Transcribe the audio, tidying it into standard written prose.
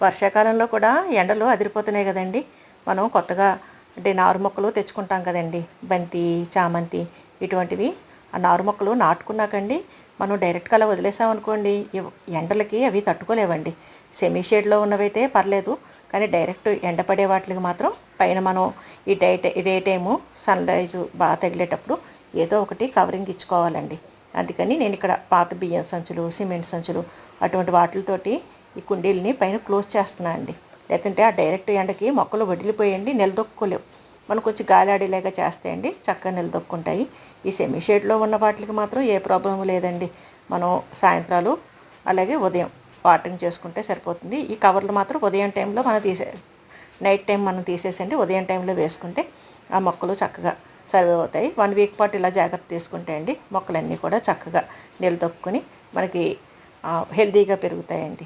వర్షాకాలంలో కూడా ఎండలు అదిరిపోతున్నాయి కదండి. మనం కొత్తగా అంటే నారు మొక్కలు తెచ్చుకుంటాం కదండి. బంతి, చామంతి ఇటువంటివి. ఆ నారు మొక్కలు నాటుకున్నాకండి మనం డైరెక్ట్గా అలా వదిలేసామనుకోండి ఎండలకి అవి తట్టుకోలేవండి. సెమీ షేడ్లో ఉన్నవైతే పర్లేదు, కానీ డైరెక్ట్ ఎండ పడే వాటికి మాత్రం పైన మనం డే టైము సన్ రైజు బాగా తగిలేటప్పుడు ఏదో ఒకటి కవరింగ్ ఇచ్చుకోవాలండి. అందుకని నేను ఇక్కడ పాత బియ్యం సంచులు, సిమెంట్ సంచులు అటువంటి వాటితోటి ఈ కుండీలని పైన క్లోజ్ చేస్తున్నాను అండి. లేకుంటే ఆ డైరెక్ట్ ఎండకి మొక్కలు వడిలిపోయండి, నిలదొక్కులేవు. మనం కొంచెం గాలి ఆడేలాగా చేస్తాయండి, చక్కగా నిలదొక్కుంటాయి. ఈ సెమీ షేడ్లో ఉన్న వాటికి మాత్రం ఏ ప్రాబ్లం లేదండి. మనం సాయంత్రాలు అలాగే ఉదయం వాటరింగ్ చేసుకుంటే సరిపోతుంది. ఈ కవర్లు మాత్రం ఉదయం టైంలో నైట్ టైం మనం తీసేసండి ఉదయం టైంలో వేసుకుంటే ఆ మొక్కలు చక్కగా సర్వే అవుతాయి. 1 వీక్ పాటు ఇలా జాగ్రత్త తీసుకుంటే అండి మొక్కలన్నీ కూడా చక్కగా నిలదొక్కుని మనకి హెల్తీగా పెరుగుతాయండి.